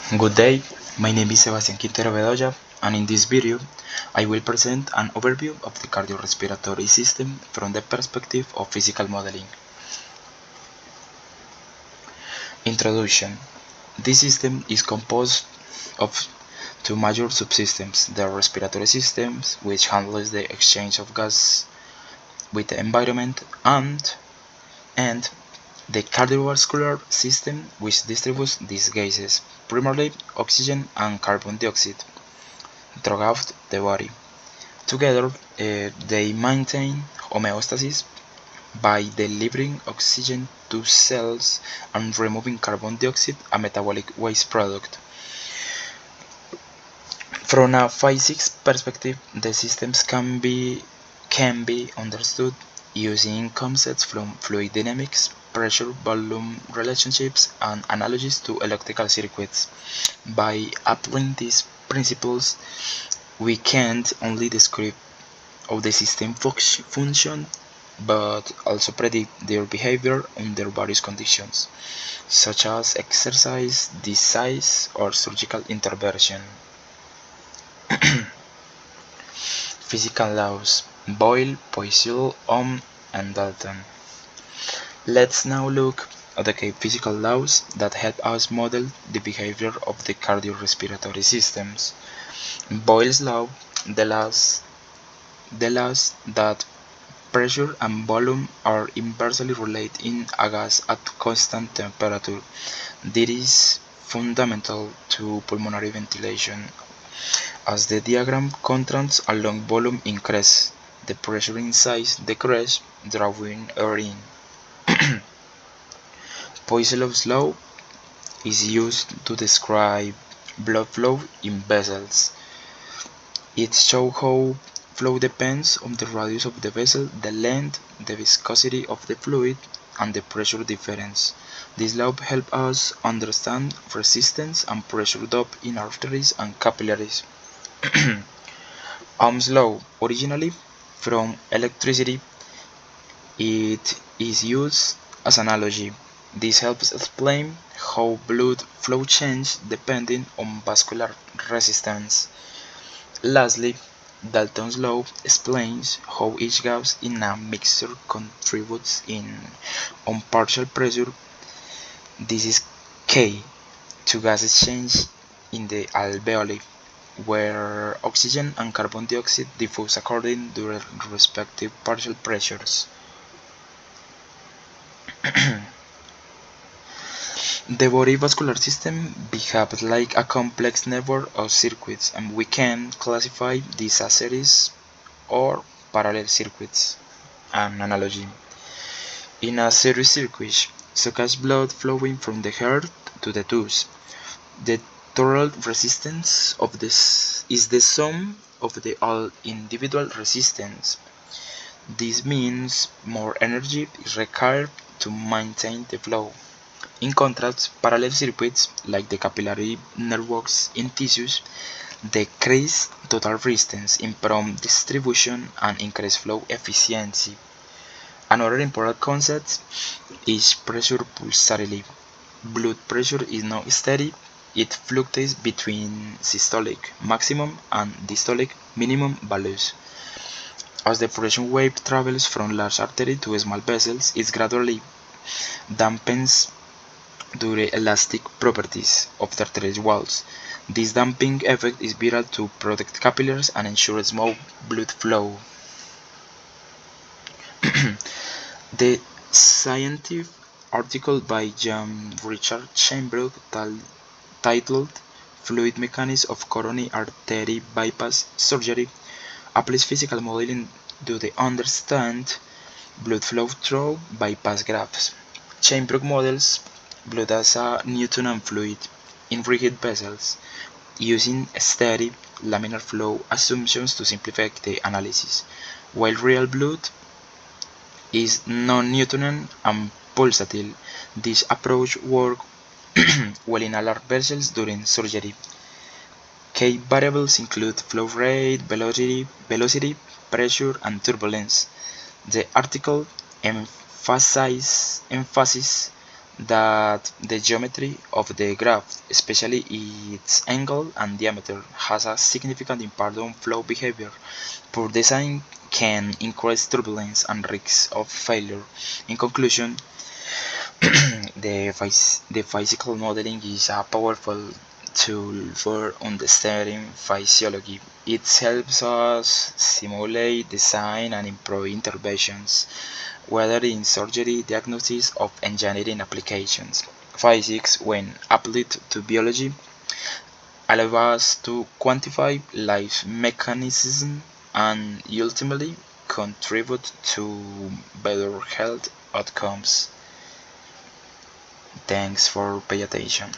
Good day, my name is Sebastián Quintero Bedoya, and in this video I will present an overview of the cardiorespiratory system from the perspective of physical modeling. Introduction. This system is composed of two major subsystems: the respiratory system, which handles the exchange of gas with the environment, and the cardiovascular system, which distributes these gases, primarily oxygen and carbon dioxide, throughout the body. Together, they maintain homeostasis by delivering oxygen to cells and removing carbon dioxide, a metabolic waste product. From a physics perspective, the systems can be understood using concepts from fluid dynamics, pressure-volume relationships, and analogies to electrical circuits. By applying these principles, we can't only describe how the system function, but also predict their behavior under various conditions, such as exercise, disease, or surgical intervention. Physical laws: Boyle, Poiseuille, Ohm, and Dalton. Let's now look at the physical laws that help us model the behavior of the cardiorespiratory systems. Boyle's law tells that pressure and volume are inversely related in a gas at constant temperature. This is fundamental to pulmonary ventilation. As the diagram contrasts, along volume increase, the pressure inside decreases, drawing air in. Poiseuille's law is used to describe blood flow in vessels. It shows how flow depends on the radius of the vessel, the length, the viscosity of the fluid, and the pressure difference. This law helps us understand resistance and pressure drop in arteries and capillaries. Ohm's law, originally from electricity, it is used as an analogy. This helps explain how blood flow changes depending on vascular resistance. Lastly, Dalton's law explains how each gas in a mixture contributes on partial pressure. This is key to gas exchange in the alveoli, where oxygen and carbon dioxide diffuse according to their respective partial pressures. The body vascular system behaves like a complex network of circuits, and we can classify these as series or parallel circuits. An analogy: in a series circuit, such as blood flowing from the heart to the tubes, the total resistance of this is the sum of the all individual resistance. This means more energy is required to maintain the flow. In contrast, parallel circuits, like the capillary networks in tissues, decrease total resistance, improve distribution, and increase flow efficiency. Another important concept is pressure pulsatility. Blood pressure is not steady. It fluctuates between systolic maximum and diastolic minimum values. As the pressure wave travels from large artery to small vessels, it gradually dampens due to the elastic properties of the arterial walls. This damping effect is vital to protect capillaries and ensure smooth blood flow. The scientific article by John Richard Chambrook titled "Fluid Mechanics of Coronary Artery Bypass Surgery" applies physical modeling to understand blood flow through bypass grafts. Chambrook models blood as a Newtonian fluid in rigid vessels, using steady laminar flow assumptions to simplify the analysis, while real blood is non-Newtonian and pulsatile. This approach works well in large vessels during surgery. Key variables include flow rate, velocity, pressure, and turbulence. The article emphasizes that the geometry of the graft, especially its angle and diameter, has a significant impact on flow behavior. Poor design can increase turbulence and risks of failure. In conclusion, the physical modeling is a powerful tool for understanding physiology. It helps us simulate, design, and improve interventions, whether in surgery, diagnosis, or engineering applications. Physics, when applied to biology, allow us to quantify life mechanisms and ultimately contribute to better health outcomes. Thanks for paying attention.